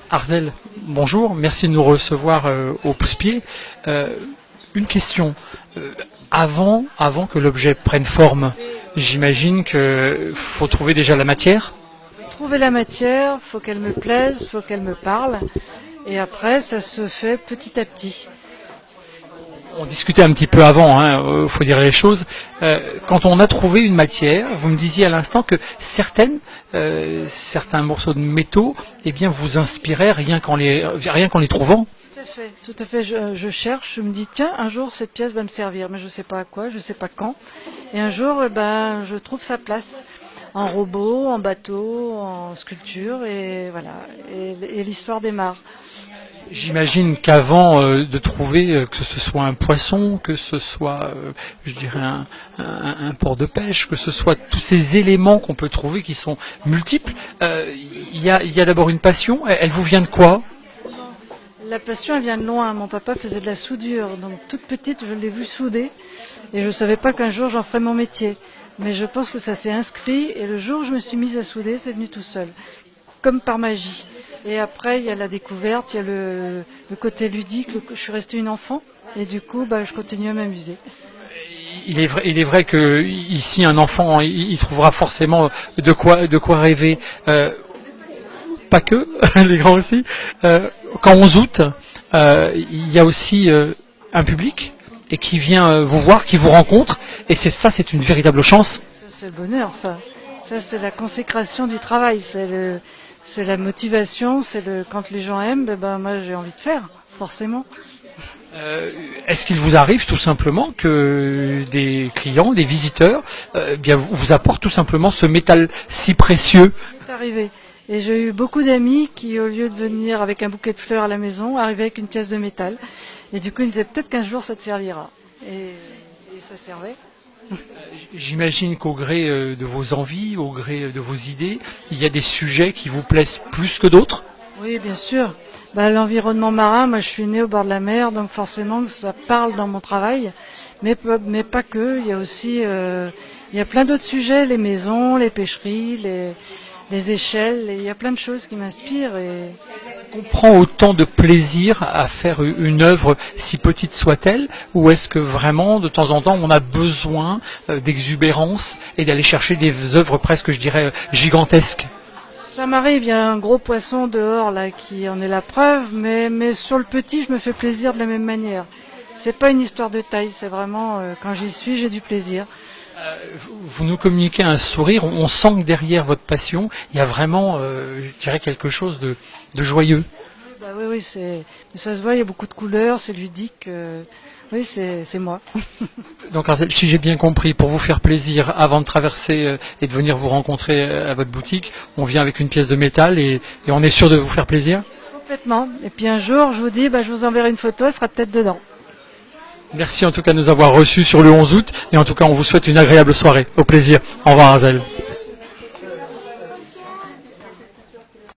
Arzel, bonjour, merci de nous recevoir au Pousse-Pied. Une question, avant que l'objet prenne forme, j'imagine qu'il faut trouver déjà la matière. Trouver la matière, faut qu'elle me plaise, faut qu'elle me parle, et après ça se fait petit à petit. On discutait un petit peu avant, faut dire les choses. Quand on a trouvé une matière, vous me disiez à l'instant que certains morceaux de métaux, eh bien, vous inspiraient rien qu'en les trouvant. Tout à fait. Je cherche, je me dis tiens, un jour cette pièce va me servir, mais je ne sais pas à quoi, je ne sais pas quand. Et un jour, je trouve sa place en robot, en bateau, en sculpture, et voilà. Et l'histoire démarre. J'imagine qu'avant de trouver que ce soit un poisson, que ce soit, je dirais, un port de pêche, que ce soit tous ces éléments qu'on peut trouver qui sont multiples, il y a d'abord une passion. Elle vous vient de quoi? La passion, elle vient de loin. Mon papa faisait de la soudure, donc toute petite, je l'ai vu souder, et je ne savais pas qu'un jour j'en ferais mon métier. Mais je pense que ça s'est inscrit, et le jour où je me suis mise à souder, c'est venu tout seul, comme par magie. Et après, il y a la découverte, il y a le côté ludique, je suis restée une enfant, et du coup, je continue à m'amuser. Il est vrai que ici, un enfant, il trouvera forcément de quoi rêver. Pas que, les grands aussi. Quand 11 août, il y a aussi un public et qui vient vous voir, qui vous rencontre, et c'est une véritable chance. C'est le bonheur, ça. Ça, c'est la consécration du travail, c'est la motivation, quand les gens aiment, moi j'ai envie de faire, forcément. Est-ce qu'il vous arrive tout simplement que des clients, des visiteurs, vous apportent tout simplement ce métal si précieux? C'est arrivé. Et j'ai eu beaucoup d'amis qui, au lieu de venir avec un bouquet de fleurs à la maison, arrivaient avec une pièce de métal. Et du coup, ils me disaient peut-être qu'un jour ça te servira. Et ça servait. J'imagine qu'au gré de vos envies, au gré de vos idées, il y a des sujets qui vous plaisent plus que d'autres? Oui, bien sûr. L'environnement marin, moi je suis née au bord de la mer, donc forcément ça parle dans mon travail. Mais pas que, il y a aussi il y a plein d'autres sujets, les maisons, les pêcheries, les échelles, il y a plein de choses qui m'inspirent. On prend autant de plaisir à faire une œuvre, si petite soit-elle, ou est-ce que vraiment, de temps en temps, on a besoin d'exubérance et d'aller chercher des œuvres presque, je dirais, gigantesques? Ça m'arrive, il y a un gros poisson dehors là qui en est la preuve, mais sur le petit, je me fais plaisir de la même manière. C'est pas une histoire de taille, c'est vraiment, quand j'y suis, j'ai du plaisir. Vous nous communiquez un sourire, on sent que derrière votre passion, il y a vraiment, je dirais, quelque chose de joyeux. Oui, ça se voit, il y a beaucoup de couleurs, c'est ludique. Oui, c'est moi. Donc, si j'ai bien compris, pour vous faire plaisir, avant de traverser et de venir vous rencontrer à votre boutique, on vient avec une pièce de métal et on est sûr de vous faire plaisir? Complètement. Et puis un jour, je vous dis, je vous enverrai une photo, elle sera peut-être dedans. Merci en tout cas de nous avoir reçus sur le 11 août et en tout cas on vous souhaite une agréable soirée. Au plaisir. Au revoir Arzel.